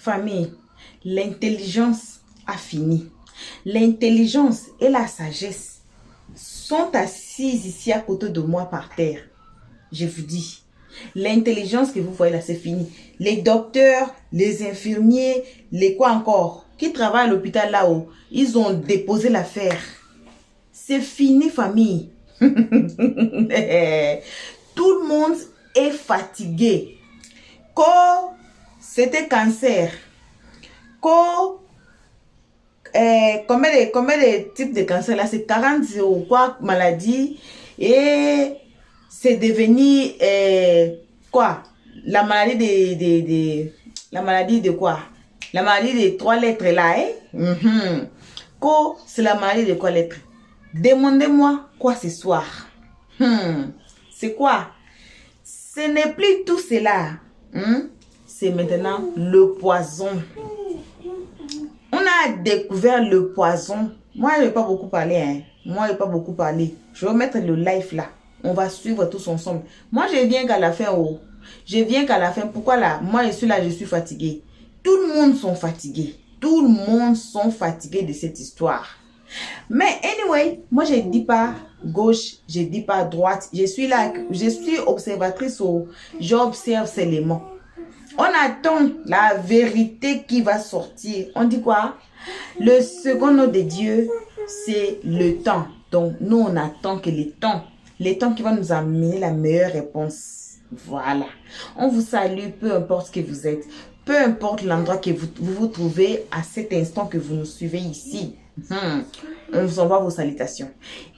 Famille, l'intelligence a fini. L'intelligence et la sagesse sont assises ici à côté de moi par terre. Je vous dis, l'intelligence que vous voyez là, c'est fini. Les docteurs, les infirmiers, les quoi encore, qui travaillent à l'hôpital là-haut, ils ont déposé l'affaire. C'est fini, famille. Tout le monde est fatigué. Quand c'était cancer, quand combien de types de cancer là, c'est 40 ou quoi maladie, et c'est devenu quoi, la maladie la maladie de quoi, la maladie des 3 lettres là, c'est la maladie de quoi lettres? Demandez-moi quoi ce soir. C'est quoi? Ce n'est plus tout cela. C'est maintenant le poison. On a découvert le poison. Moi, je ne vais pas beaucoup parler. Moi, je ne vais pas beaucoup parler. Je vais mettre le live là. On va suivre tous ensemble. Moi, je viens qu'à la fin. Oh. Je viens qu'à la fin. Pourquoi là? Moi, je suis là, je suis fatigué. Tout le monde sont fatigués. Tout le monde sont fatigués de cette histoire. Mais anyway, moi, je ne dis pas gauche, je ne dis pas droite. Je suis là, je suis observatrice. J'observe ces éléments. On attend la vérité qui va sortir. On dit quoi? Le second nom de Dieu, c'est le temps. Donc, nous, on attend que le temps qui va nous amener la meilleure réponse. Voilà. On vous salue, peu importe ce que vous êtes. Peu importe l'endroit que vous trouvez à cet instant que vous nous suivez ici. On vous envoie vos salutations.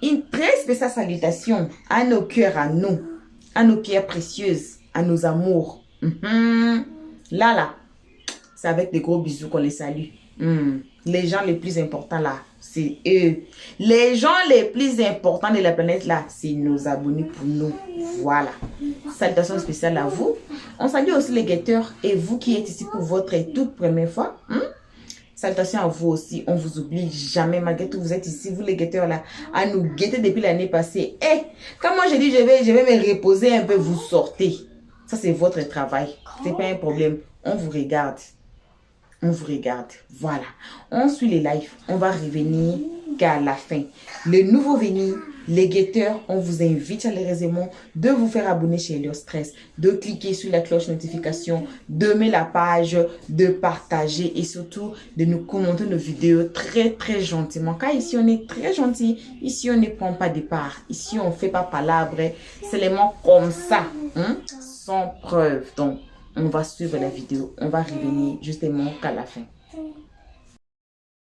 Une très spéciale salutation à nos cœurs, à nos pierres précieuses, à nos amours. Là, c'est avec des gros bisous qu'on les salue. Les gens les plus importants là, c'est eux. Les gens les plus importants de la planète là, c'est nos abonnés pour nous. Voilà. Salutations spéciales à vous. On salue aussi les guetteurs et vous qui êtes ici pour votre toute première fois. Salutations à vous aussi. On vous oublie jamais. Malgré tout, vous êtes ici, vous les guetteurs là, à nous guetter depuis l'année passée. Quand moi j'ai dit je vais me reposer un peu, vous sortez. Ça, c'est votre travail. C'est pas un problème. On vous regarde. On vous regarde. Voilà. On suit les lives. On va revenir qu'à la fin. Les nouveaux venus, les guetteurs, on vous invite chaleureusement de vous faire abonner chez Helios Stress, de cliquer sur la cloche notification, d'aimer la page, de partager et surtout de nous commenter nos vidéos très très gentiment. Car ici, on est très gentil. Ici, on ne prend pas de part. Ici, on ne fait pas palabre. C'est seulement comme ça. Sans preuve. Donc, on va suivre la vidéo. On va revenir justement qu'à la fin.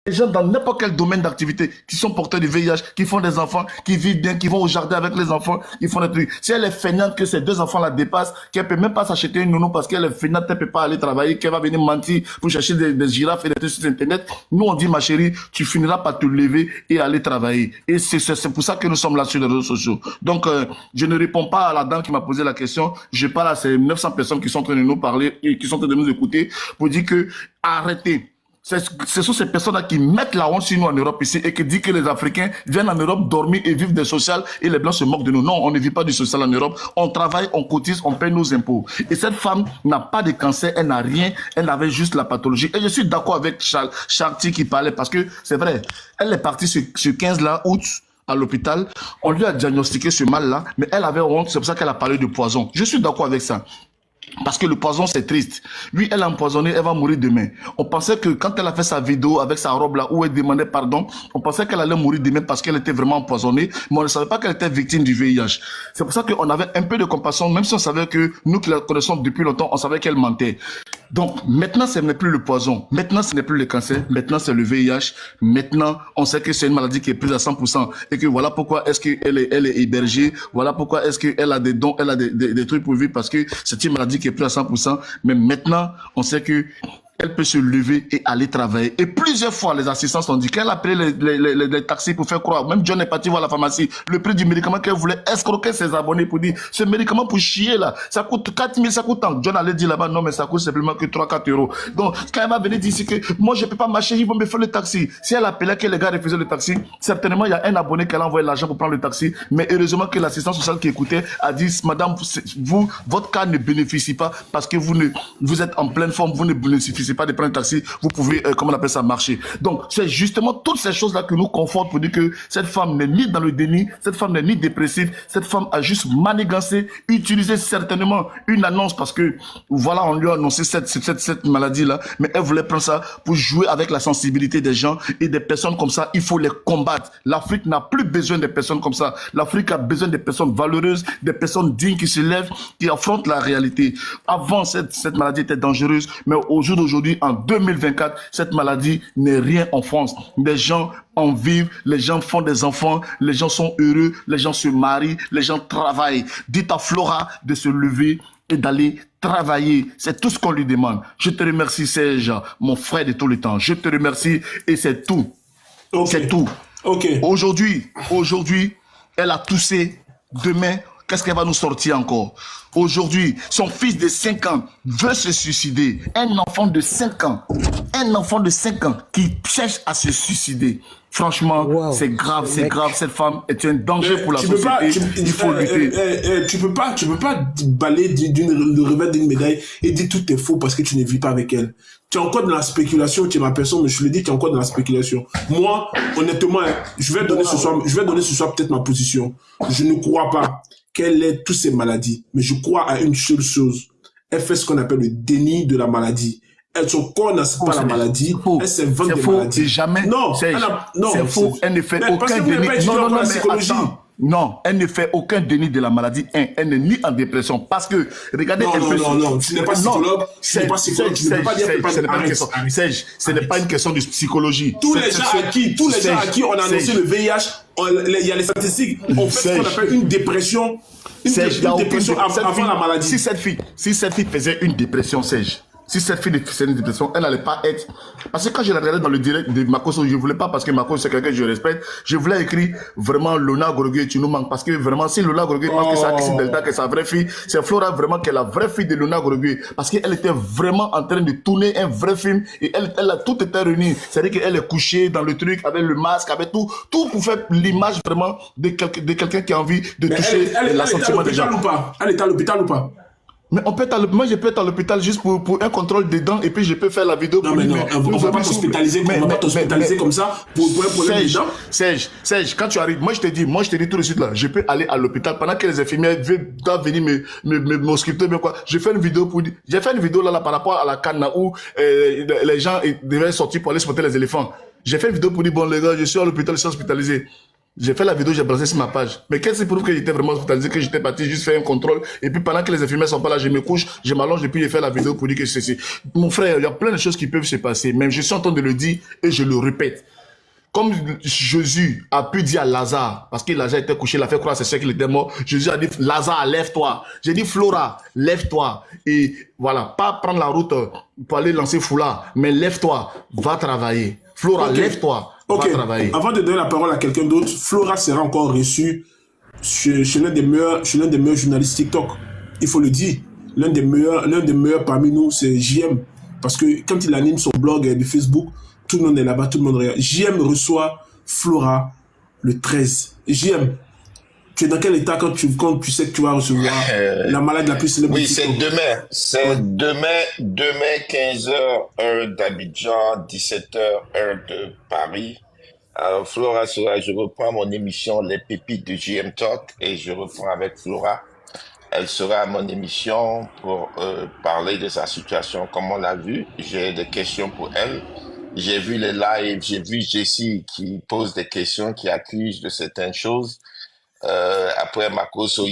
Les gens dans n'importe quel domaine d'activité qui sont porteurs du VIH, qui font des enfants, qui vivent bien, qui vont au jardin avec les enfants, qui font des trucs. Si elle est feignante que ces 2 enfants la dépassent, qu'elle peut même pas s'acheter une nounou parce qu'elle est feignante, elle peut pas aller travailler, qu'elle va venir mentir pour chercher des girafes et des trucs sur Internet. Nous, on dit, ma chérie, tu finiras par te lever et aller travailler. Et c'est pour ça que nous sommes là sur les réseaux sociaux. Donc, je ne réponds pas à la dame qui m'a posé la question. Je parle à ces 900 personnes qui sont en train de nous parler et qui sont en train de nous écouter pour dire que arrêtez. Ce sont ces personnes-là qui mettent la honte sur nous en Europe ici et qui disent que les Africains viennent en Europe dormir et vivent des sociales et les Blancs se moquent de nous. Non, on ne vit pas du social en Europe. On travaille, on cotise, on paye nos impôts. Et cette femme n'a pas de cancer, elle n'a rien, elle avait juste la pathologie. Et je suis d'accord avec Charty qui parlait parce que c'est vrai, elle est partie sur 15 août à l'hôpital. On lui a diagnostiqué ce mal-là, mais elle avait honte, c'est pour ça qu'elle a parlé de poison. Je suis d'accord avec ça. Parce que le poison, c'est triste. Lui, elle a empoisonné, elle va mourir demain. On pensait que quand elle a fait sa vidéo avec sa robe là, où elle demandait pardon, on pensait qu'elle allait mourir demain parce qu'elle était vraiment empoisonnée, mais on ne savait pas qu'elle était victime du VIH. C'est pour ça qu'on avait un peu de compassion, même si on savait que nous qui la connaissons depuis longtemps, on savait qu'elle mentait. Donc, maintenant, ce n'est plus le poison. Maintenant, ce n'est plus le cancer. Maintenant, c'est le VIH. Maintenant, on sait que c'est une maladie qui est prise à 100%. Et que voilà pourquoi est-ce qu'elle est hébergée. Voilà pourquoi est-ce qu'elle a des dons, elle a des trucs pour vivre parce que c'est une maladie qui est prise à 100%. Mais maintenant, on sait que elle peut se lever et aller travailler. Et plusieurs fois, les assistances ont dit qu'elle a payé les taxis pour faire croire. Même John est parti voir la pharmacie. Le prix du médicament qu'elle voulait escroquer ses abonnés pour dire, ce médicament pour chier là, ça coûte 4 000, ça coûte tant. John allait dire là-bas, non, mais ça coûte simplement que 3-4 euros. Donc, quand elle va venir dire ici que moi, je peux pas marcher, ils vont me faire le taxi. Si elle appelait que les gars refusaient le taxi, certainement, il y a un abonné qui a envoyé l'argent pour prendre le taxi. Mais heureusement que l'assistance sociale qui écoutait a dit, madame, vous, votre cas ne bénéficie pas parce que vous êtes en pleine forme, vous ne bénéficiez suffit pas de prendre un taxi, vous pouvez, comment on appelle ça, marcher. Donc, c'est justement toutes ces choses-là que nous confortent pour dire que cette femme n'est ni dans le déni, cette femme n'est ni dépressive, cette femme a juste manigancé, utilisé certainement une annonce parce que, voilà, on lui a annoncé cette maladie-là, mais elle voulait prendre ça pour jouer avec la sensibilité des gens et des personnes comme ça, il faut les combattre. L'Afrique n'a plus besoin de personnes comme ça. L'Afrique a besoin de personnes valeureuses, des personnes dignes qui se lèvent, qui affrontent la réalité. Avant, cette maladie était dangereuse, mais au jour d'aujourd'hui, en 2024, cette maladie n'est rien en France. Les gens en vivent, les gens font des enfants, les gens sont heureux, les gens se marient, les gens travaillent. Dites à Flora de se lever et d'aller travailler. C'est tout ce qu'on lui demande. Je te remercie, Serge, mon frère de tout le temps. Je te remercie et c'est tout. Ok. C'est tout. Ok. Aujourd'hui, elle a toussé. Demain, qu'est-ce qu'elle va nous sortir encore? Aujourd'hui, son fils de 5 ans veut se suicider. Un enfant de 5 ans. Un enfant de 5 ans qui cherche à se suicider. Franchement, Wow. c'est grave, c'est grave. Cette femme est un danger pour la Tu peux pas, société. Il faut lutter. tu peux pas balayer le revers d'une médaille et dire tout est faux parce que tu ne vis pas avec elle. Tu es encore dans la spéculation, tu es ma personne, mais je le dis, tu es encore dans la spéculation. Moi, honnêtement, je vais donner ce soir peut-être ma position. Je ne crois pas qu'elle ait toutes ces maladies, mais je crois à une seule chose. Elle fait ce qu'on appelle le déni de la maladie. Son corps n'a pas la maladie, elle s'invente des maladies. C'est jamais. Non, c'est faux. Elle ne fait aucun déni. Non, elle ne fait aucun déni de la maladie. Elle n'est ni en dépression. Parce que, regardez, non, tu n'es pas psychologue. Tu n'es pas psychologue. Tu ne peux pas dire que Serge, ce n'est pas une question de psychologie. Tous les gens à qui on a annoncé le VIH, il y a les statistiques, on fait ce qu'on appelle une dépression. Une dépression avant la maladie. Si cette fille faisait une dépression, Serge, si cette fille faisait une dépression, elle n'allait pas être. Parce que quand je la regardais dans le direct de Makoso, je ne voulais pas, parce que Makoso c'est quelqu'un que je respecte, je voulais écrire vraiment Lona Gorgué, tu nous manques. Parce que vraiment, si Lona Gorgué pense que c'est Axel Delta, que c'est sa vraie fille, c'est Flora vraiment qui est la vraie fille de Lona Gorgué. Parce qu'elle était vraiment en train de tourner un vrai film et elle a tout été réuni. C'est-à-dire qu'elle est couchée dans le truc avec le masque, avec tout pour faire l'image vraiment de quelqu'un qui a envie de toucher l'assentiment des gens. Elle est à l'hôpital ou pas? Mais moi, je peux être à l'hôpital juste pour un contrôle des dents et puis je peux faire la vidéo. Non, mais non, on ne va pas t'hospitaliser comme ça pour un problème des dents. Serge, quand tu arrives, moi je te dis tout de suite là, je peux aller à l'hôpital pendant que les infirmières doivent venir m'ausculter, mais quoi. J'ai fait une vidéo là par rapport à la canne où les gens devaient sortir pour aller spotter les éléphants. J'ai fait une vidéo pour dire, bon les gars, je suis à l'hôpital, je suis hospitalisé. J'ai fait la vidéo, j'ai balancé sur ma page. Mais qu'est-ce qui prouve que j'étais vraiment hospitalisé, que j'étais parti juste faire un contrôle. Et puis pendant que les infirmières sont pas là, je me couche, je m'allonge et puis j'ai fait la vidéo pour dire que c'est... Mon frère, il y a plein de choses qui peuvent se passer. Même je suis en train de le dire et je le répète. Comme Jésus a pu dire à Lazare, parce que Lazare était couché, il a fait croire à ses soeurs qu'il était mort. Jésus a dit, Lazare, lève-toi. J'ai dit, Flora, lève-toi. Et voilà, pas prendre la route pour aller lancer foulard, mais lève-toi, va travailler. Flora, lève-toi. Ok, avant de donner la parole à quelqu'un d'autre, Flora sera encore reçue chez l'un des meilleurs journalistes TikTok. Il faut le dire. L'un des meilleurs parmi nous, c'est JM. Parce que quand il anime son blog de Facebook, tout le monde est là-bas, tout le monde regarde. JM reçoit Flora le 13. JM, tu es dans quel état quand tu sais que tu vas recevoir la malade la plus célèbre? Oui, c'est demain. C'est demain 15h, heure d'Abidjan, 17h, heure de Paris. Flora sera, je reprends mon émission Les Pépites de JM Talk et je reprends avec Flora. Elle sera à mon émission pour parler de sa situation. Comme on l'a vu, j'ai des questions pour elle. J'ai vu les lives, j'ai vu Jessie qui pose des questions, qui accuse de certaines choses. Après Makoso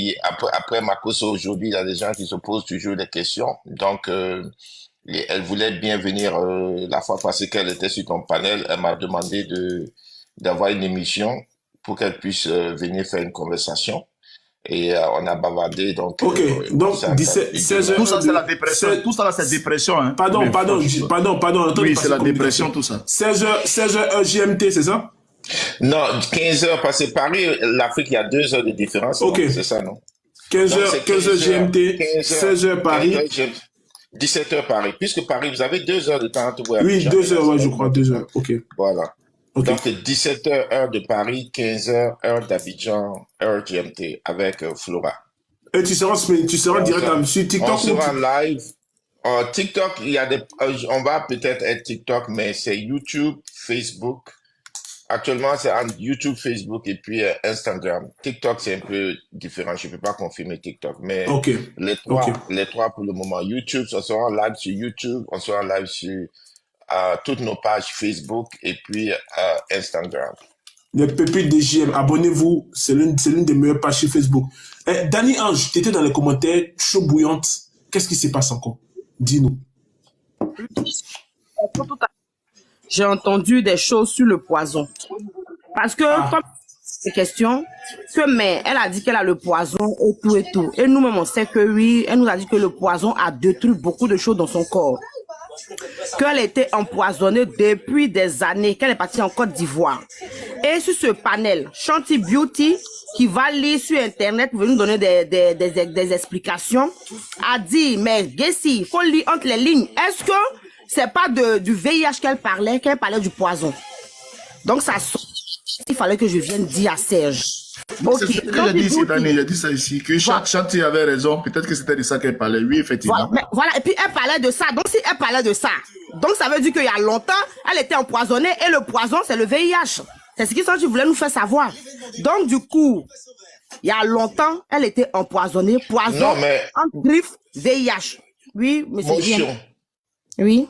aujourd'hui, il y a des gens qui se posent toujours des questions. Donc, elle voulait bien venir la fois passée qu'elle était sur ton panel. Elle m'a demandé d'avoir une émission pour qu'elle puisse venir faire une conversation. Et on a bavardé. Donc, ok, donc 16 heures. Tout ça, c'est la dépression. Tout ça, c'est dépression. Hein. Pardon. Oui, c'est la dépression, tout ça. 16 heures GMT, c'est ça? Non, 15 heures, parce que Paris, l'Afrique, il y a 2 heures de différence. Ok. C'est ça, non? 15 heures GMT, 16 heures Paris. 17 heures Paris. Puisque Paris, vous avez 2 heures de temps entre vous. Oui, 2 heures, ouais, je crois, 2 heures. Ok. Voilà. Okay. Donc, 17 heures, heure de Paris, 15 heures, heure d'Abidjan, heure GMT, avec Flora. Et tu seras direct sur TikTok? On sera live. TikTok, il y a des, on va peut-être être TikTok, mais c'est YouTube, Facebook. Actuellement, c'est entre YouTube, Facebook et puis Instagram. TikTok, c'est un peu différent. Je peux pas confirmer TikTok, mais Ok. Ok. les trois pour le moment. YouTube, on sera en live sur YouTube, on sera en live sur toutes nos pages Facebook et puis Instagram. Les pépites de JM, abonnez-vous. C'est l'une des meilleures pages sur Facebook. Danny Ange, tu étais dans les commentaires, chaud bouillante. Qu'est-ce qui se passe encore? Dis-nous. J'ai entendu des choses sur le poison. Parce que, comme c'est question, mais elle a dit qu'elle a le poison et tout et tout. Et nous-mêmes, on sait que oui, elle nous a dit que le poison a détruit beaucoup de choses dans son corps. Qu'elle était empoisonnée depuis des années, qu'elle est partie en Côte d'Ivoire. Et sur ce panel, Shanti Beauty, qui va lire sur Internet pour nous donner des explications, a dit, mais Gessi, il faut lire entre les lignes. Est-ce que c'est pas du VIH qu'elle parlait du poison? Donc, ça, il fallait que je vienne dire à Serge. C'est ce que j'ai dit ici, Dani, j'ai dit ça ici, que Shanti avait raison, peut-être que c'était de ça qu'elle parlait, oui, effectivement. Voilà, et puis elle parlait de ça, donc si elle parlait de ça, donc ça veut dire qu'il y a longtemps, elle était empoisonnée, et le poison, c'est le VIH. C'est ce qu'ils voulaient nous faire savoir. Donc du coup, il y a longtemps, elle était empoisonnée, poison, entre griffes, VIH. Oui, mais c'est bien. Oui.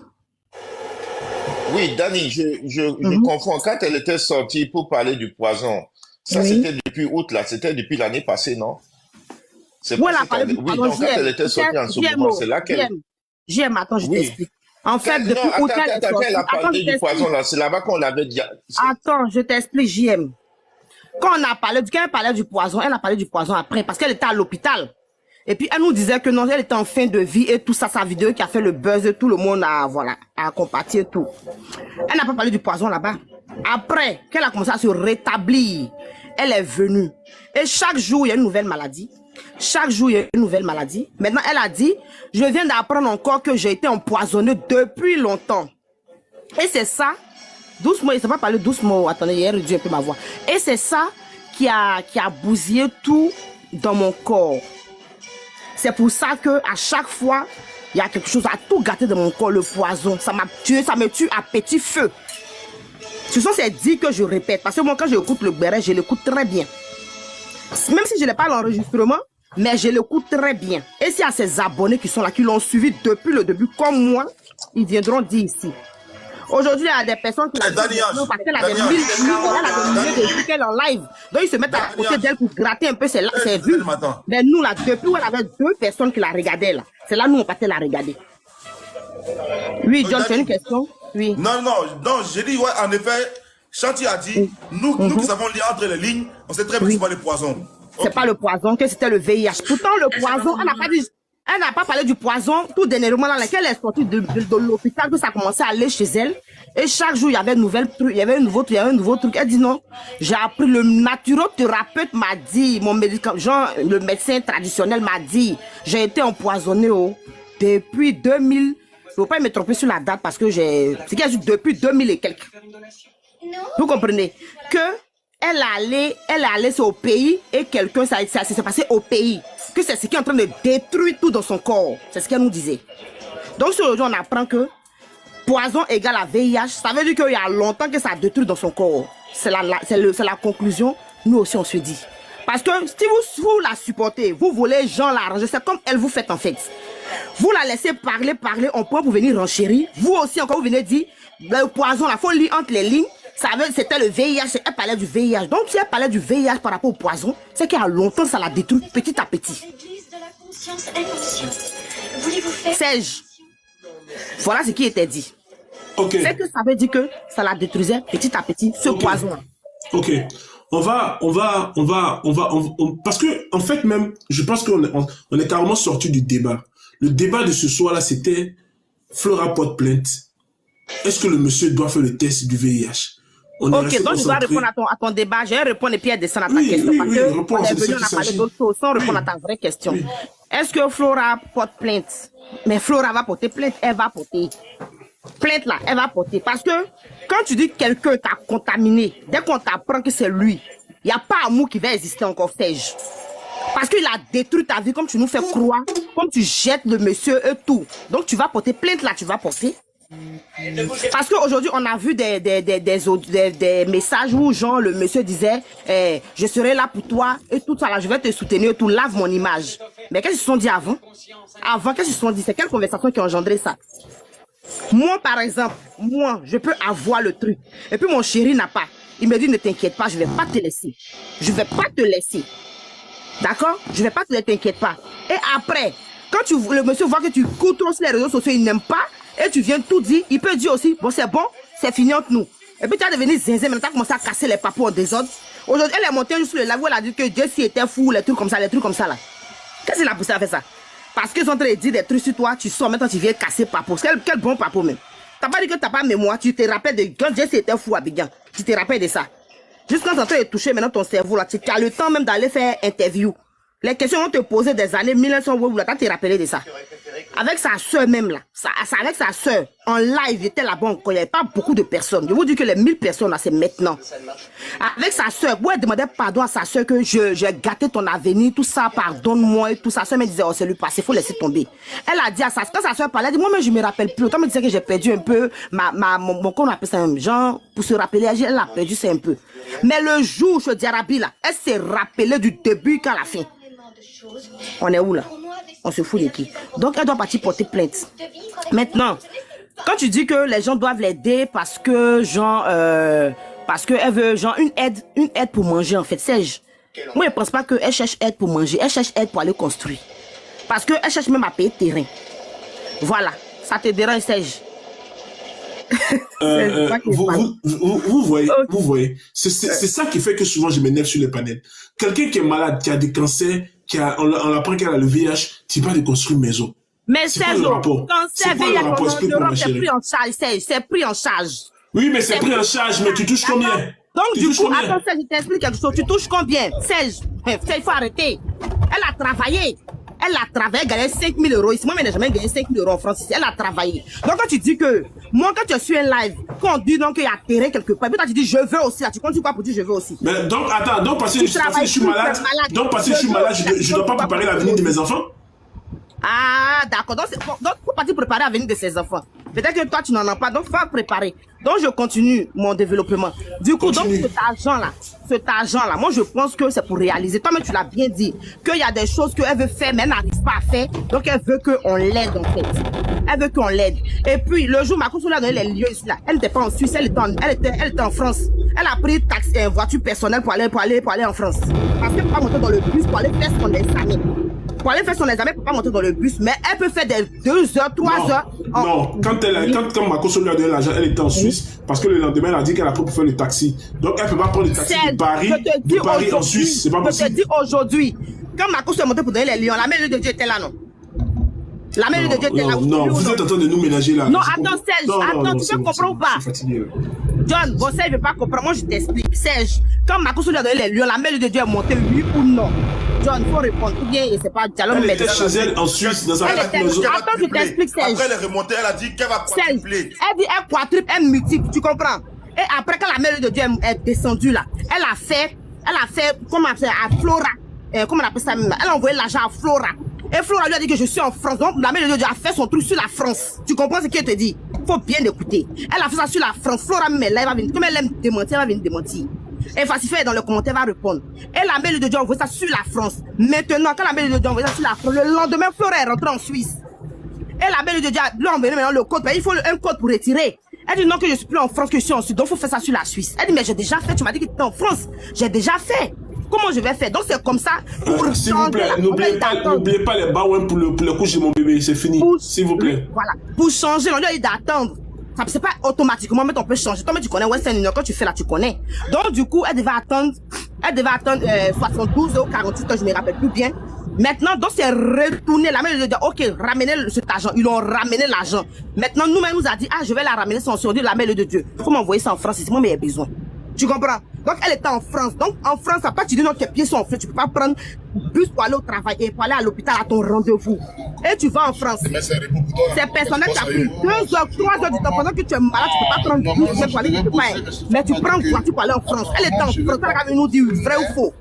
Oui, Dani, je confonds. Quand elle était sortie pour parler du poison, ça c'était depuis août, là, c'était depuis l'année passée, non? C'est oui, donc quand elle était sortie en ce moment, c'est là qu'elle... JM, attends, je t'explique. En fait, depuis août, elle a parlé du poison, là, c'est là-bas qu'on l'avait dit. Attends, je t'explique, JM. Quand elle parlait du poison, elle a parlé du poison après, parce qu'elle était à l'hôpital. Et puis, elle nous disait que non, elle était en fin de vie et tout ça, sa vidéo qui a fait le buzz, tout le monde a comparti et tout. Elle n'a pas parlé du poison là-bas. Après, qu'elle a commencé à se rétablir, elle est venue. Et chaque jour, il y a une nouvelle maladie. Chaque jour, il y a une nouvelle maladie. Maintenant, elle a dit, je viens d'apprendre encore que j'ai été empoisonnée depuis longtemps. Et c'est ça, doucement, il ne s'est pas parlé doucement, attendez, il a réduit un peu ma voix. Et c'est ça qui a bousillé tout dans mon corps. C'est pour ça que à chaque fois, il y a quelque chose à tout gâter dans mon corps, le poison. Ça m'a tué, ça me tue à petit feu. Ce sont ces dits que je répète. Parce que moi, quand j'écoute le béret, je l'écoute très bien. Même si je n'ai pas l'enregistrement, mais je l'écoute très bien. Et s'il y a ces abonnés qui sont là, qui l'ont suivi depuis le début, comme moi, ils viendront dire ici. Aujourd'hui, il y a des personnes qui parce qu'elle a des milliers de vues qu'elle en live. Donc, ils se mettent à côté d'elle pour gratter un peu ses vues. Mais nous, là, depuis où elle avait 2 personnes qui la regardaient, là. C'est là, nous, on partait la regarder. Oui, John, tu as une question? Oui. Non, j'ai dit, ouais, en effet, Shanti a dit, nous qui savons lire entre les lignes, on sait très bien que c'est pas le poison. C'est pas le poison, que c'était le VIH. Pourtant, le poison, elle n'a pas parlé du poison tout dernièrement dans lequel elle est sortie de l'hôpital, que ça a commencé à aller chez elle. Et chaque jour, il y avait un nouveau truc. Elle dit non, j'ai appris, le naturothérapeute m'a dit, mon médicament, genre, le médecin traditionnel m'a dit, j'ai été empoisonnée depuis 2000. Je ne veux pas me tromper sur la date parce que c'est qu'elle a dit depuis 2000 et quelques. Vous comprenez? Que elle allait au pays et quelqu'un, ça s'est passé au pays. Que c'est ce qui est en train de détruire tout dans son corps. C'est ce qu'elle nous disait. Donc, aujourd'hui, on apprend que poison égale à VIH. Ça veut dire qu'il y a longtemps que ça détruit dans son corps. C'est la conclusion. Nous aussi, on se dit. Parce que si vous la supportez, vous voulez Jean l'arranger, c'est comme elle vous fait en fait. Vous la laissez parler, on prend pour venir renchérir. Vous aussi, encore, vous venez dire, le poison, il faut lire entre les lignes. C'était le VIH, elle parlait du VIH. Donc, si elle parlait du VIH par rapport au poison, c'est qu'il y a longtemps, ça l'a détruit petit à petit. Serge, voilà ce qui était dit. Okay. C'est que ça veut dire que ça la détruisait petit à petit, ce poison. Ok. On va, parce que, en fait, même, je pense qu'on est carrément sorti du débat. Le débat de ce soir-là, c'était Flora porte plainte. Est-ce que le monsieur doit faire le test du VIH? Ok, donc je dois répondre à ton débat. Je vais répondre et puis descendre à ta question. Parce que on est venu, on a parlé d'autres choses sans répondre à ta vraie question. Oui. Est-ce que Flora porte plainte? Mais Flora va porter plainte, elle va porter. Plainte là, elle va porter. Parce que quand tu dis que quelqu'un t'a contaminé, dès qu'on t'apprend que c'est lui, il n'y a pas amour qui va exister encore, Serge. Parce qu'il a détruit ta vie comme tu nous fais croire, comme tu jettes le monsieur et tout. Donc tu vas porter plainte là, tu vas porter. Parce qu'aujourd'hui, on a vu des messages où genre le monsieur disait je serai là pour toi et tout ça là, je vais te soutenir, tout, lave mon image. Mais qu'est-ce qu'ils se sont dit avant? Avant, qu'est-ce qu'ils se sont dit? C'est quelle conversation qui a engendré ça? Moi, par exemple, moi, je peux avoir le truc. Et puis mon chéri n'a pas. Il me dit ne t'inquiète pas, je vais pas te laisser. Je vais pas te laisser. D'accord? Je vais pas te laisser, t'inquiète pas. Et après, quand le monsieur voit que tu cours trop sur les réseaux sociaux, il n'aime pas, et tu viens tout dire, il peut dire aussi, bon c'est bon, c'est fini entre nous. Et puis tu as devenu zinzin, maintenant tu as commencé à casser les papous en désordre. Aujourd'hui, elle est montée sur le live où elle a dit que Jessie était fou, les trucs comme ça là. Qu'est-ce qu'il a poussé à faire ça? Parce qu'ils sont en train de dire des trucs sur toi, tu sors, maintenant tu viens casser papou. Quel bon papou même. T'as pas dit que t'as pas mémoire, tu te rappelles de quand Jessie était fou à Abidjan. Tu te rappelles de ça. Juste quand tu es en train de toucher maintenant ton cerveau là, tu as le temps même d'aller faire interview. Les questions vont te poser des années 1900, tu te rappelles de ça. Avec sa soeur même là, avec sa soeur, en live, il était là-bas encore, il n'y avait pas beaucoup de personnes. Je vous dis que les 1000 personnes là, c'est maintenant. Avec sa soeur, vous elle demandait pardon à sa soeur que j'ai gâté ton avenir, tout ça, pardonne-moi et tout ça. Sa soeur me disait, oh c'est lui passé, il faut laisser tomber. Elle a dit à quand sa soeur parlait, elle dit, moi-même je me rappelle plus. Autant me disait que j'ai perdu un peu, mon qu'on appelle ça un genre, pour se rappeler, elle a perdu ça un peu. Mais le jour, je dis Arabi là, elle s'est rappelée du début qu'à la fin. On est où là? On se fout de qui? Donc elle doit partir porter plainte. Maintenant, quand tu dis que les gens doivent l'aider parce que genre parce que elle veut genre une aide pour manger en fait, Serge. Moi je pense pas qu'elle cherche aide pour manger, elle cherche aide pour aller construire. Parce que elle cherche même à payer terrain. Voilà, ça te dérange Serge. Vous voyez, c'est ça qui fait que souvent je m'énerve sur les panels. Quelqu'un qui est malade, qui a des cancers, on apprend qu'elle a le VIH, tu vas de construire une maison. Mais c'est le rapport. C'est pris en charge, c'est pris en charge. Oui, mais c'est pris en charge, mais tu touches combien? Donc du coup, attends, Serge, je t'explique quelque chose. Tu touches combien? Serge, il faut arrêter. Elle a travaillé. Elle gagnait 5 000 €. Ici, moi, je n'ai jamais gagné 5 000 € en France. Ici. Elle a travaillé. Donc, quand tu dis que, moi, quand tu suis un live, quand on dit donc qu'il y a terrain quelque part, puis toi, tu dis je veux aussi, là, tu comptes quoi pour dire je veux aussi? Mais donc, attends, donc parce que je suis malade, je ne dois pas préparer l'avenir de mes enfants? Ah, d'accord. Donc, faut partir préparer l'avenir de ses enfants. Peut-être que toi, tu n'en as pas, donc va préparer. Donc, je continue mon développement. Du coup, donc, cet argent-là, moi, je pense que c'est pour réaliser. Toi, mais tu l'as bien dit, qu'il y a des choses qu'elle veut faire, mais elle n'arrive pas à faire. Donc, elle veut qu'on l'aide, en fait. Elle veut qu'on l'aide. Et puis, le jour, ma cousine a donné les lieux ici, là. Elle n'était pas en Suisse, elle était en France. Elle a pris voiture personnelle pour aller en France. Parce qu'elle peut pas monter dans le bus pour aller faire son examen. Pour aller faire son examen, elle peut pas monter dans le bus, mais elle peut faire des 2 heures, 3 heures. Non, quand ma consoeur lui a donné l'argent, elle était en Suisse, parce que le lendemain, elle a dit qu'elle a pris pour faire le taxi. Donc, elle peut pas prendre le taxi de Paris en Suisse. C'est pas possible. Je te dis aujourd'hui, quand ma consoeur est montée pour donner les lions, la mère de Dieu était là, non? La mère de Dieu était là. Non, vous êtes en train de nous ménager là. Non, attends, Serge, attends, tu peux comprendre ou pas? Je suis fatigué là. John, bon, Serge, je veux pas comprendre. Moi, je t'explique. Serge, quand ma consoeur lui a donné les lions, la mère de Dieu est montée, oui ou non? John, il faut répondre. Ou bien, c'est pas dialogue. Elle était chez elle en Suisse, dans sa maison. Attends, je t'explique, Serge. Après, elle est remontée, elle a dit qu'elle va quadrupler. Elle dit, elle quadruple, elle multiple, tu comprends? Et après, quand la mère de Dieu est descendue là, elle a fait, comment on appelle ça, à Flora. Comment on appelle ça même? Elle a envoyé l'argent à Flora. Et Flora lui a dit que je suis en France. Donc, la mère de Dieu a fait son truc sur la France. Tu comprends ce qu'elle te dit? Faut bien écouter. Elle a fait ça sur la France. Flora, mais là, elle va venir. Comme elle aime démentir, elle va venir démentir. Et Facifé dans le commentaire va répondre. Et la mère de Dieu a envoyé ça sur la France. Maintenant, quand la mère de Dieu a envoyé ça sur la France, le lendemain, Flora est rentrée en Suisse. Et la mère de Dieu lui a envoyé maintenant le code. Il faut un code pour retirer. Elle dit non, que je suis plus en France, que je suis en Suisse. Donc, il faut faire ça sur la Suisse. Elle dit, mais j'ai déjà fait. Tu m'as dit que tu étais en France. J'ai déjà fait. Comment je vais faire? Donc, c'est comme ça. S'il vous plaît, n'oubliez pas les baouins pour le couche de mon bébé. C'est fini. S'il vous plaît. Voilà. Pour changer, on lui a dit d'attendre. C'est pas automatiquement, mais on peut changer. Toi, mais tu connais Western Union, quand tu fais là, tu connais. Donc, du coup, elle devait attendre 72 ou 48 heures, je me rappelle plus bien. Maintenant, donc, c'est retourné. La mère de dire, ok, ramenez cet argent. Ils ont ramené l'argent. Maintenant, nous-mêmes, nous a dit, ah, je vais la ramener sans surdir la mère de Dieu. Il faut m'envoyer ça en France, c'est moi, mais il y a besoin. Tu comprends? Donc, elle était en France. Donc, en France, à part tu dis non, tes pieds sont en fait, tu peux pas prendre bus pour aller au travail et pour aller à l'hôpital à ton rendez-vous. Et tu vas en France. C'est personnel qui a pris 2 heures, 3 heures du temps. Pendant que tu es malade, tu peux pas prendre bus pour aller quelque part. Mais tu prends voiture pour aller en France. Elle était en France. Elle a nous dire vrai ou faux.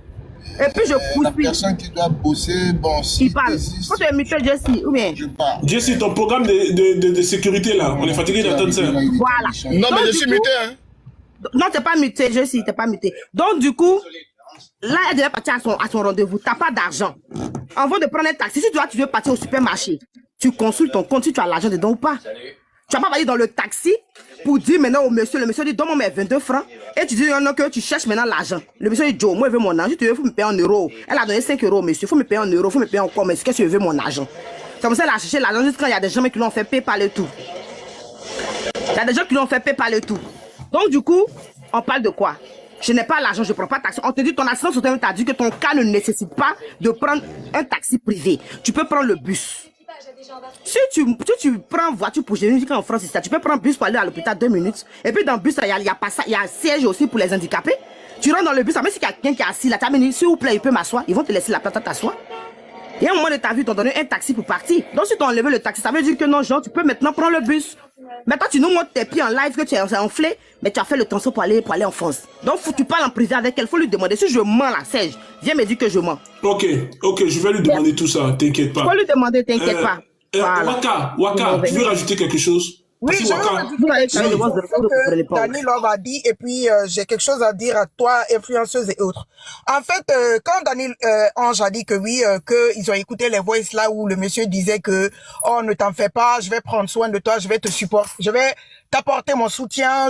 Et puis je La poursuis. personne qui doit bosser, bon, si Il parle. Faut te muter, Jessie, ou bien. je pars. Jessie, ton programme de sécurité là, on est fatigué d'entendre ça. Voilà. Non, mais Donc, je du suis coup- muté, hein. Non, t'es pas muté, Jessie, t'es pas muté. Donc, du coup, là, elle devait partir à son rendez-vous. T'as pas d'argent. Avant de prendre un taxi, si tu veux partir au supermarché, tu consultes ton compte si tu as l'argent dedans ou pas. Tu vas pas aller dans le taxi pour dire maintenant au monsieur, le monsieur dit donne-moi mes 22 francs. Et tu dis non, que tu cherches maintenant l'argent. Le monsieur dit Joe, moi je veux mon argent, tu veux, il faut me payer en euros. Elle a donné 5 euros, monsieur, il faut me payer en euros, il faut me payer encore, mais qu'est-ce que tu veux mon argent? C'est comme ça qu'elle a cherché l'argent jusqu'à il y a des gens qui l'ont fait payer par le tout. Il y a des gens qui l'ont fait payer par le tout. Donc du coup, on parle de quoi? Je n'ai pas l'argent, je ne prends pas de taxi. On te dit, ton assistance au terme t'a dit que ton cas ne nécessite pas de prendre un taxi privé. Tu peux prendre le bus. Si tu prends voiture pour gérer en France, c'est ça. Tu peux prendre bus pour aller à l'hôpital 2 minutes. Et puis dans le bus, il y a un siège aussi pour les handicapés. Tu rentres dans le bus, même s'il y a quelqu'un qui est assis là, tu as dit, s'il vous plaît, il peut m'asseoir. Ils vont te laisser la place à t'asseoir. Et à un moment de ta vie, ils t'ont donné un taxi pour partir. Donc si tu as enlevé le taxi, ça veut dire que non, genre, tu peux maintenant prendre le bus. Maintenant, tu nous montres tes pieds en live que tu es enflé, mais tu as fait le transport pour aller en France. Donc, faut que tu parles en privé avec elle, faut lui demander si je mens là, Serge. Viens me dire que je mens. Ok, je vais lui demander tout ça, t'inquiète pas. Faut lui demander, t'inquiète pas. Voilà. Waka, tu veux rajouter quelque chose? Oui, Merci, je veux Waka. rajouter que Dani Love a dit, et puis j'ai quelque chose à dire à toi, influenceuse et autres. En fait, quand Dani Ange a dit que oui, qu'ils ont écouté les voices là où le monsieur disait que oh ne t'en fais pas, je vais prendre soin de toi, je vais te supporter, je vais t'apporter mon soutien,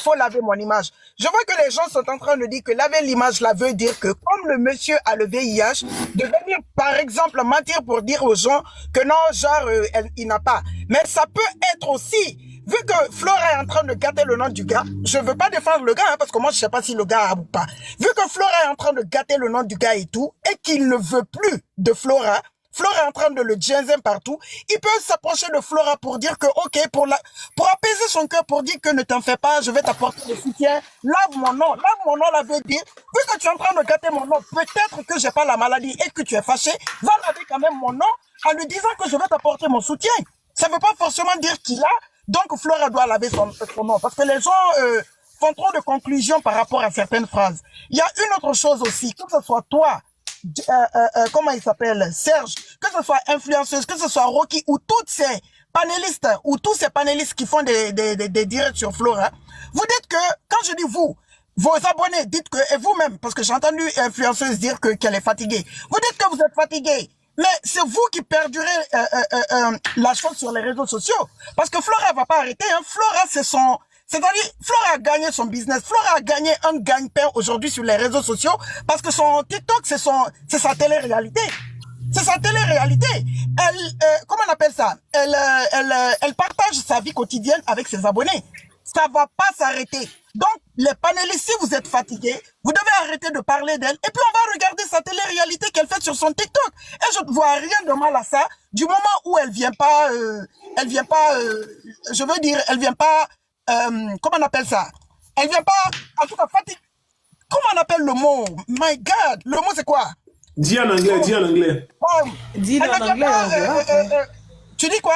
faut laver mon image. Je vois que les gens sont en train de dire que laver l'image là veut dire que comme le monsieur a le VIH, de venir par exemple mentir pour dire aux gens que non, genre il n'a pas. Mais ça peut être aussi, vu que Flora est en train de gâter le nom du gars, je veux pas défendre le gars hein, parce que moi je sais pas si le gars a ou pas. Vu que Flora est en train de gâter le nom du gars et tout, et qu'il ne veut plus de Flora, Flora est en train de le ginzer partout. Il peut s'approcher de Flora pour dire que, ok, pour apaiser son cœur, pour dire que ne t'en fais pas, je vais t'apporter le soutien. Lave mon nom. Lave mon nom, la veut dire, vu que tu es en train de gâter mon nom, peut-être que j'ai pas la maladie et que tu es fâché, va laver quand même mon nom en lui disant que je vais t'apporter mon soutien. Ça veut pas forcément dire qu'il a, donc Flora doit laver son nom. Parce que les gens, font trop de conclusions par rapport à certaines phrases. Il y a une autre chose aussi, que ce soit toi, comment il s'appelle, Serge, que ce soit influenceuse, que ce soit Rocky ou toutes ces panélistes ou tous ces panélistes qui font des directs sur Flora, vous dites que, quand je dis vous, vos abonnés, dites que, et vous-même, parce que j'ai entendu influenceuse dire qu'elle est fatiguée, vous dites que vous êtes fatigué, mais c'est vous qui perdurez la chose sur les réseaux sociaux, parce que Flora va pas arrêter, hein. Flora c'est-à-dire, Flora a gagné son business. Flora a gagné un gagne-pain aujourd'hui sur les réseaux sociaux parce que son TikTok, c'est sa télé-réalité. C'est sa télé-réalité. Comment on appelle ça? Elle partage sa vie quotidienne avec ses abonnés. Ça va pas s'arrêter. Donc, les panélistes, si vous êtes fatigués, vous devez arrêter de parler d'elle et puis on va regarder sa télé-réalité qu'elle fait sur son TikTok. Et je ne vois rien de mal à ça du moment où elle vient pas, je veux dire, elle vient pas, comment on appelle ça? Elle vient pas, en tout cas, fatiguée. Comment on appelle le mot? My God, le mot c'est quoi? Dis en anglais, dis en anglais. Dis-le en anglais. Tu dis quoi?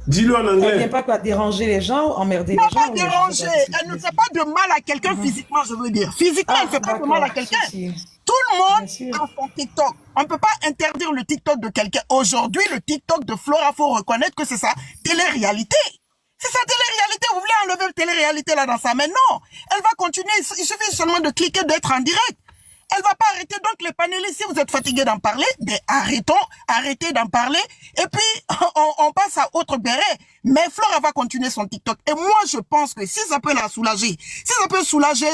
Dis-le en Elle vient anglais. pas quoi déranger les gens, emmerder les Non, gens. pas déranger. Elle ne fait pas de mal à quelqu'un physiquement, je veux dire. Physiquement, elle ne fait pas de mal à quelqu'un. Tout le monde a son TikTok. On ne peut pas interdire le TikTok de quelqu'un. Aujourd'hui, le TikTok de Flora, faut reconnaître que c'est sa télé-réalité. C'est sa télé-réalité. Vous voulez enlever la télé-réalité là dans sa main? Non. Elle va continuer. Il suffit seulement de cliquer, d'être en direct. Elle va pas arrêter. Donc, les panélistes, si vous êtes fatigués d'en parler, ben, arrêtez d'en parler. Et puis, on passe à autre béret. Mais Flora va continuer son TikTok. Et moi, je pense que si ça peut la soulager, si ça peut soulager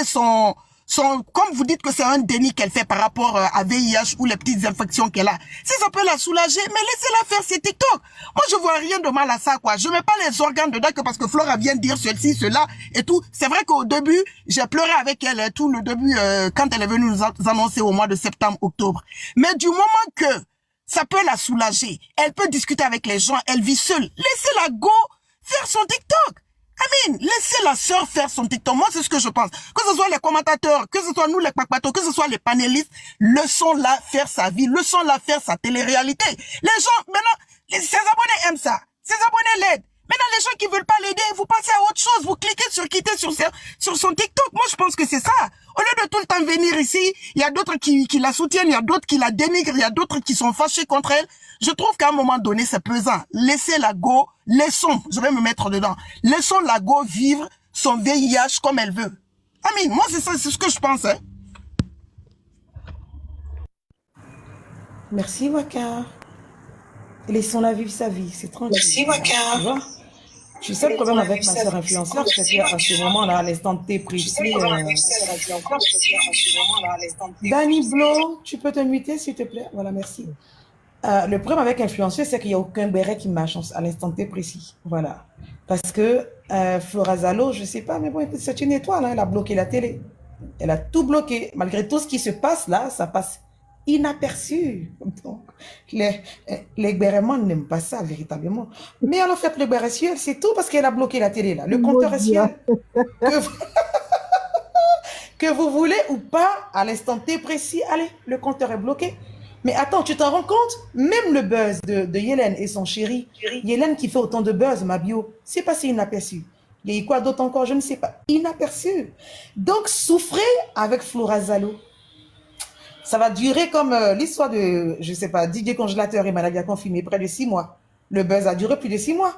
comme vous dites que c'est un déni qu'elle fait par rapport à VIH ou les petites infections qu'elle a. Si ça peut la soulager, mais laissez-la faire ses TikTok. Moi, je vois rien de mal à ça, quoi. Je mets pas les organes dedans que parce que Flora vient de dire ceci, cela et tout. C'est vrai qu'au début, j'ai pleuré avec elle, tout le début, quand elle est venue nous annoncer au mois de septembre, octobre. Mais du moment que ça peut la soulager, elle peut discuter avec les gens, elle vit seule. Laissez-la go faire son TikTok. Laissez la sœur faire son TikTok. Moi, c'est ce que je pense. Que ce soit les commentateurs, que ce soit nous les papatos, que ce soit les panélistes, laissons-la faire sa vie, laissons-la faire sa télé-réalité. Les gens, maintenant, ses abonnés aiment ça. Ses abonnés l'aident. Maintenant, les gens qui veulent pas l'aider, vous passez à autre chose. Vous cliquez sur quitter sur son TikTok. Moi, je pense que c'est ça. Au lieu de tout le temps venir ici, il y a d'autres qui la soutiennent, il y a d'autres qui la dénigrent, il y a d'autres qui sont fâchés contre elle. Je trouve qu'à un moment donné, c'est pesant. Laissez la go, laissons, je vais me mettre dedans, laissons la go vivre son VIH comme elle veut. Amine, moi, c'est ça, c'est ce que je pense, hein. Merci, Waka. Laissons-la vivre sa vie, c'est tranquille. Merci, Waka. Tu vois? Je suis seul problème avec ma soeur influenceur, c'est qu'à ce moment-là, à l'instant de tes précis. Danny Blo, tu peux te muter, s'il te plaît? Voilà, merci. Le problème avec influenceuse, c'est qu'il n'y a aucun béret qui marche à l'instant T précis. Voilà. Parce que Flora Zalo, je ne sais pas, mais bon, c'est une étoile, hein, elle a bloqué la télé. Elle a tout bloqué. Malgré tout ce qui se passe là, ça passe inaperçu. Donc, les béremans n'aiment pas ça, véritablement. Mais elle a fait le béret ciel, c'est tout parce qu'elle a bloqué la télé là. Le compteur est ciel. Que vous voulez ou pas, à l'instant T précis, allez, le compteur est bloqué. Mais attends, tu t'en rends compte? Même le buzz de Yélène et son chéri, Yélène qui fait autant de buzz, ma bio, c'est passé inaperçu. Il y a eu quoi d'autre encore? Je ne sais pas. Inaperçu. Donc, souffrez avec Flora Zalo. Ça va durer comme l'histoire de, je ne sais pas, Didier Congélateur et maladie à confirmer près de 6 mois. Le buzz a duré plus de 6 mois.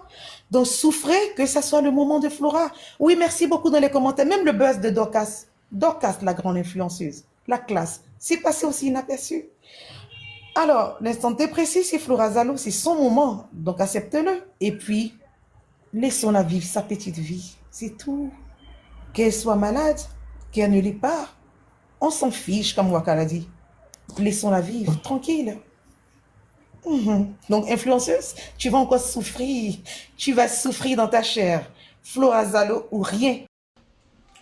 Donc, souffrez que ça soit le moment de Flora. Oui, merci beaucoup dans les commentaires. Même le buzz de Dorcas. Dorcas, la grande influenceuse. La classe. C'est passé aussi inaperçu. Alors, l'instant T précis, c'est Flora Zalo, c'est son moment. Donc, accepte-le. Et puis, laissons-la vivre sa petite vie. C'est tout. Qu'elle soit malade, qu'elle ne l'est pas. On s'en fiche, comme Waka l'a dit. Laissons-la vivre, tranquille. Donc, influenceuse, tu vas encore souffrir. Tu vas souffrir dans ta chair. Flora Zalo ou rien.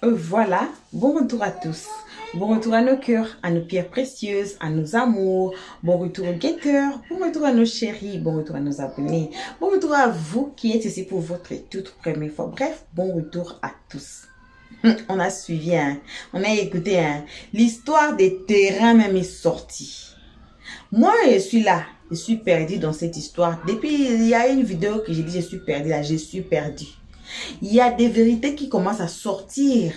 Voilà, bon retour à tous. Bon retour à nos cœurs, à nos pierres précieuses, à nos amours. Bon retour aux guetteurs, bon retour à nos chéris, bon retour à nos abonnés. Bon retour à vous qui êtes ici pour votre toute première fois. Bref, bon retour à tous. On a suivi, on a écouté, l'histoire des terrains même est sortie. Moi, je suis là, je suis perdue dans cette histoire. Depuis, il y a une vidéo que j'ai dit, je suis perdue là, je suis perdue. Il y a des vérités qui commencent à sortir,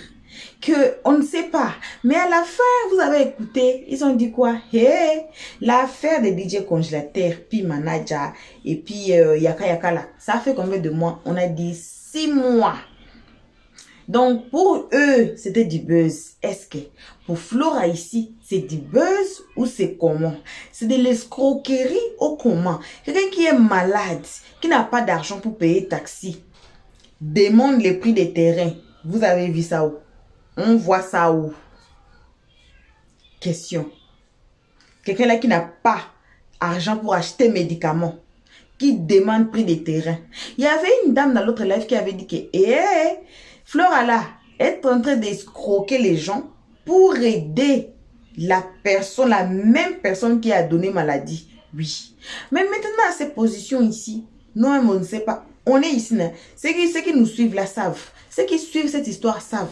que on ne sait pas. Mais à la fin, vous avez écouté, ils ont dit quoi? Hey, l'affaire de DJ Congélateur, puis Manaja, et puis Yaka Yaka là, ça fait combien de mois? On a dit 6 mois. Donc, pour eux, c'était du buzz. Est-ce que pour Flora ici, c'est du buzz ou c'est comment? C'est de l'escroquerie ou comment? Quelqu'un qui est malade, qui n'a pas d'argent pour payer taxi, demande les prix des terrains. Vous avez vu ça où? On voit ça où? Question. Quelqu'un là qui n'a pas argent pour acheter médicaments, qui demande prix des terrains. Il y avait une dame dans l'autre live qui avait dit que Flora là est en train d'escroquer les gens pour aider la personne, la même personne qui a donné maladie. Oui. Mais maintenant, à ces positions ici, non, on ne sait pas. On est ici. Ceux qui nous suivent là savent. Ceux qui suivent cette histoire savent.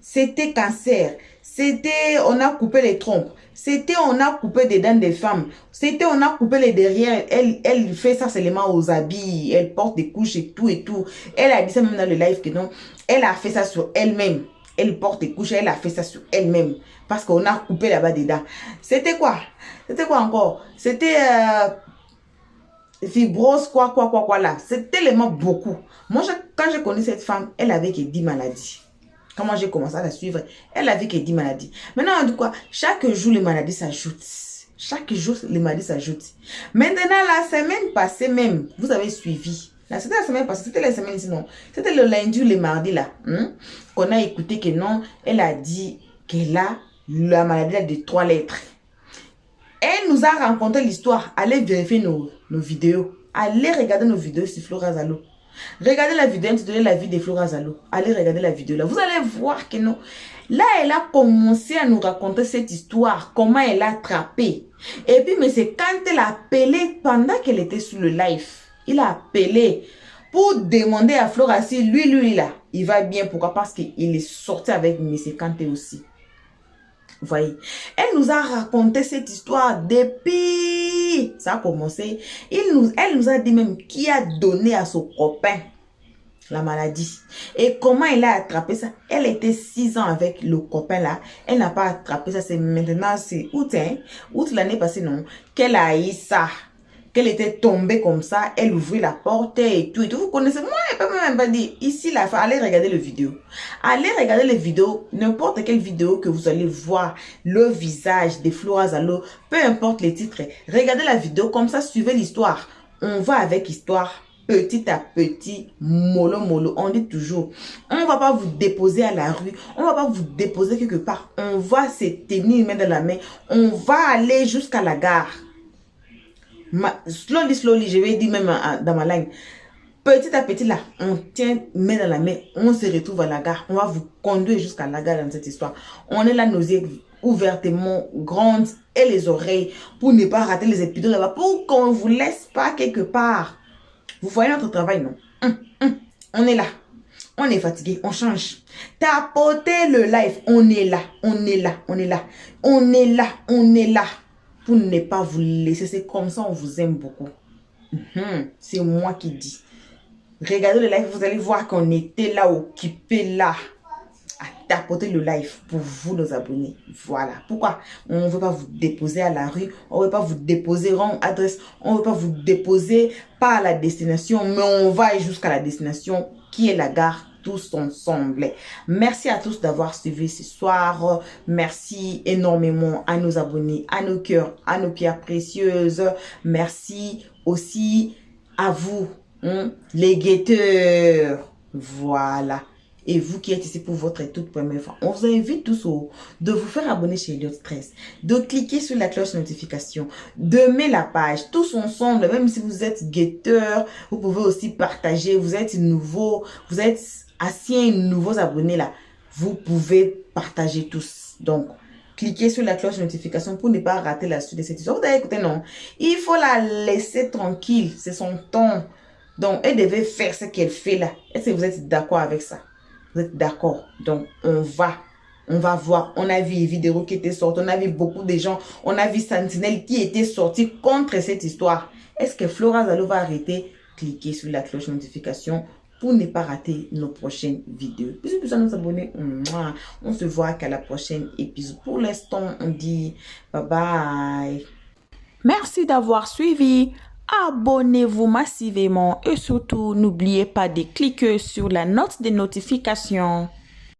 C'était cancer. C'était on a coupé les trompes. C'était on a coupé des dents des femmes. C'était on a coupé les derrière. Elle fait ça seulement aux habits. Elle porte des couches et tout et tout. Elle a dit ça même dans le live que non. Elle a fait ça sur elle-même. Elle porte des couches. Elle a fait ça sur elle-même. Parce qu'on a coupé là-bas des dents. C'était quoi? C'était quoi encore? C'était fibrose quoi là. C'est tellement beaucoup. Moi, quand je connais cette femme, elle avait que 10 maladies. Quand moi j'ai commencé à la suivre, elle avait que 10 maladies. Maintenant, on dit quoi? Chaque jour, les maladies s'ajoutent. Chaque jour, les maladies s'ajoutent. Maintenant, la semaine passée même, vous avez suivi. C'était la semaine passée, c'était la semaine sinon. C'était le lundi ou le mardi là. Qu'on a écouté que non, elle a dit qu'elle a la maladie là, de 3 lettres. Elle nous a raconté l'histoire. Allez vérifier nos vidéos. Allez regarder nos vidéos sur Flora Zalo. Regardez la vidéo intitulée La vie de Flora Zalo. Allez regarder la vidéo là. Vous allez voir que non. Là, elle a commencé à nous raconter cette histoire. Comment elle a attrapé. Et puis, mais c'est quand elle a appelé pendant qu'elle était sur le live. Il a appelé pour demander à Flora si lui là, il va bien. Pourquoi? Parce qu'il est sorti avec M. Kanté aussi. Vous voyez, elle nous a raconté cette histoire depuis. Ça a commencé. Elle nous a dit même qui a donné à son copain la maladie. Et comment elle a attrapé ça? Elle était 6 ans avec le copain là. Elle n'a pas attrapé ça. C'est maintenant, c'est août, hein? Août l'année passée, non? Qu'elle a eu ça. Qu'elle était tombée comme ça. Elle ouvrit la porte et tout. Et tout. Vous connaissez, moi, elle peut même pas dire. Ici, là, allez regarder le vidéo. Allez regarder les vidéos. N'importe quelle vidéo que vous allez voir. Le visage de Flora Zalo. Peu importe les titres. Regardez la vidéo. Comme ça, suivez l'histoire. On va avec histoire. Petit à petit, mollo, mollo. On dit toujours, on ne va pas vous déposer à la rue. On ne va pas vous déposer quelque part. On va se tenir main dans la main. On va aller jusqu'à la gare. Slowly, slowly, je vais dire même dans ma langue. Petit à petit, là, on tient main dans la main. On se retrouve à la gare. On va vous conduire jusqu'à la gare dans cette histoire. On est là, nos yeux ouvertement grandes et les oreilles pour ne pas rater les épisodes là-bas. Pour qu'on ne vous laisse pas quelque part. Vous voyez notre travail, non? On est là. On est fatigué. On change. Tapotez le live. On est là. On est là. On est là. On est là. On est là. Pour ne pas vous laisser. C'est comme ça, on vous aime beaucoup. C'est moi qui dis. Regardez le live. Vous allez voir qu'on était là, occupé là. À tapoter le live pour vous, nos abonnés. Voilà. Pourquoi? On ne veut pas vous déposer à la rue. On ne veut pas vous déposer wrong adresse. On ne veut pas vous déposer pas à la destination. Mais on va jusqu'à la destination qui est la gare tous ensemble. Merci à tous d'avoir suivi ce soir. Merci énormément à nos abonnés, à nos cœurs, à nos pierres précieuses. Merci aussi à vous, les guetteurs. Voilà. Et vous qui êtes ici pour votre toute première fois, on vous invite tous de vous faire abonner chez Elliott Stress, de cliquer sur la cloche notification, d'aimer la page, tous ensemble, même si vous êtes guetteur, vous pouvez aussi partager, vous êtes nouveau, vous êtes anciens nouveaux abonnés là, vous pouvez partager tous. Donc, cliquez sur la cloche notification pour ne pas rater la suite de cette histoire. Vous avez écouté, non? Il faut la laisser tranquille, c'est son temps. Donc, elle devait faire ce qu'elle fait là. Est-ce que vous êtes d'accord avec ça? Vous êtes d'accord? Donc, on va voir. On a vu les vidéos qui étaient sorties. On a vu beaucoup de gens. On a vu Sentinelle qui était sorti contre cette histoire. Est-ce que Flora Zalo va arrêter? Cliquez sur la cloche notification pour ne pas rater nos prochaines vidéos. Bisous à nos abonnés. On se voit qu'à la prochaine épisode. Pour l'instant, on dit bye bye. Merci d'avoir suivi. Abonnez-vous massivement et surtout n'oubliez pas de cliquer sur la note de notification.